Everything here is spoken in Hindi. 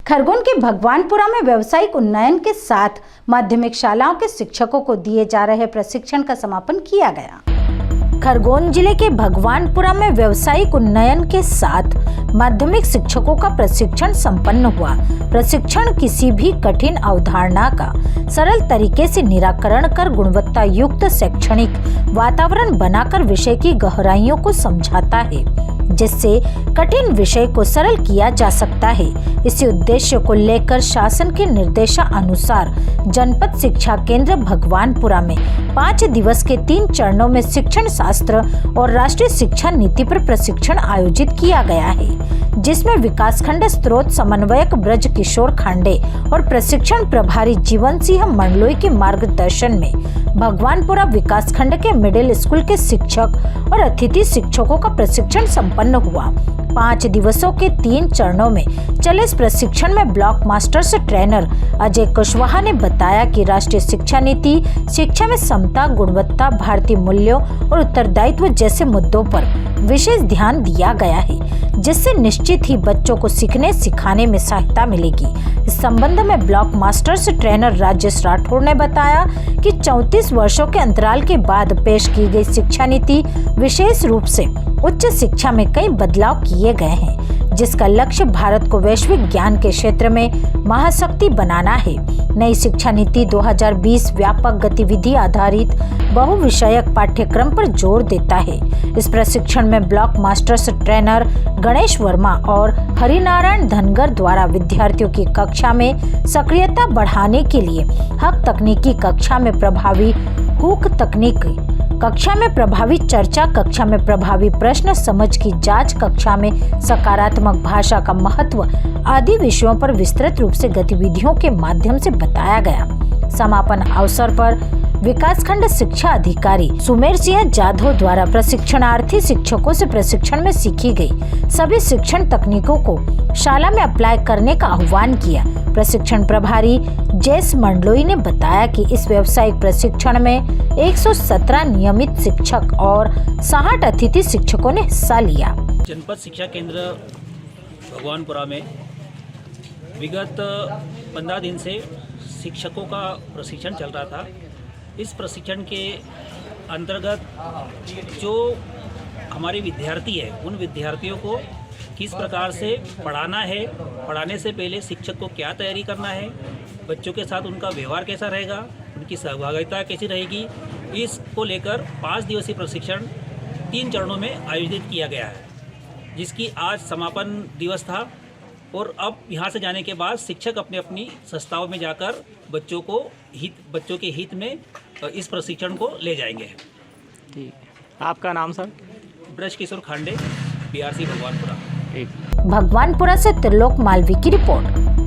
खरगोन के भगवानपुरा में व्यावसायिक उन्नयन के साथ माध्यमिक शालाओं के शिक्षकों को दिए जा रहे प्रशिक्षण का समापन किया गया। खरगोन जिले के भगवानपुरा में व्यावसायिक उन्नयन के साथ माध्यमिक शिक्षकों का प्रशिक्षण संपन्न हुआ। प्रशिक्षण किसी भी कठिन अवधारणा का सरल तरीके से निराकरण कर गुणवत्ता युक्त शैक्षणिक वातावरण बनाकर विषय की गहराइयों को समझाता है, जिससे कठिन विषय को सरल किया जा सकता है। इसी उद्देश्य को लेकर शासन के निर्देशानुसार जनपद शिक्षा केंद्र भगवानपुरा में 5 दिवस के 3 चरणों में शिक्षण शास्त्र और राष्ट्रीय शिक्षा नीति पर प्रशिक्षण आयोजित किया गया है, जिसमें विकासखंड स्रोत समन्वयक ब्रज किशोर खांडे और प्रशिक्षण प्रभारी जीवन सिंह मंडलोई के मार्गदर्शन में भगवानपुरा विकासखंड के मिडिल स्कूल के शिक्षक और अतिथि शिक्षकों का प्रशिक्षण संपन्न हुआ। 5 दिवसों के 3 चरणों में चले इस प्रशिक्षण में block masters trainer Ajay Kushwaha ने बताया कि राष्ट्रीय शिक्षा नीति शिक्षा में समता, गुणवत्ता, भारतीय मूल्यों और उत्तरदायित्व जैसे मुद्दों पर विशेष ध्यान दिया गया है, जिससे निश्चित ही बच्चों को सीखने सिखाने में सहायता मिलेगी। इस संबंध में block masters trainer Rajesh Rathore ने बताया कि 34 वर्षों के अंतराल के बाद पेश की गई शिक्षा नीति विशेष रूप से उच्च शिक्षा में कई बदलाव किए गए हैं, जिसका लक्ष्य भारत को वैश्विक ज्ञान के क्षेत्र में महाशक्ति बनाना है। नई शिक्षा नीति 2020 व्यापक गतिविधि आधारित बहुविषयक पाठ्यक्रम पर जोर देता है। इस प्रशिक्षण में block masters trainer Ganesh Verma और हरिनारायण धनगर द्वारा विद्यार्थियों की कक्षा में सक्रियता बढ़ाने के लिए हक तकनीकी कक्षा में प्रभावी हुक तकनीक, कक्षा में प्रभावी चर्चा, कक्षा में प्रभावी प्रश्न समझ की जांच, कक्षा में सकारात्मक भाषा का महत्व आदि विषयों पर विस्तृत रूप से गतिविधियों के माध्यम से बताया गया। समापन अवसर पर विकासखंड शिक्षा अधिकारी सुमेर सिंह जाधव द्वारा प्रशिक्षणार्थी शिक्षकों से प्रशिक्षण में सीखी गई सभी शिक्षण तकनीकों को शाला में अप्लाई करने का आह्वान किया। प्रशिक्षण प्रभारी जयस मंडलोई ने बताया कि इस व्यावसायिक प्रशिक्षण में 117 नियमित शिक्षक और 60 अतिथि शिक्षकों ने हिस्सा लिया। जनपद शिक्षा केंद्र भगवानपुरा में विगत 15 दिन से शिक्षकों का प्रशिक्षण चल रहा था। इस प्रशिक्षण के अंतर्गत जो हमारे विद्यार्थी है, उन विद्यार्थियों को किस प्रकार से पढ़ाना है, पढ़ाने से पहले शिक्षक को क्या तैयारी करना है, बच्चों के साथ उनका व्यवहार कैसा रहेगा, उनकी सहभागिता कैसी रहेगी, इसको लेकर 5 दिवसीय प्रशिक्षण 3 चरणों में आयोजित किया गया है, जिसकी आज समापन दिवस था। और अब यहाँ से जाने के बाद शिक्षक अपने अपनी संस्थाओं में जाकर बच्चों के हित में इस प्रशिक्षण को ले जाएंगे। ठीक, आपका नाम सर? ब्रज किशोर खांडे, BRC भगवानपुरा। भगवानपुरा से त्रिलोक मालवी की रिपोर्ट।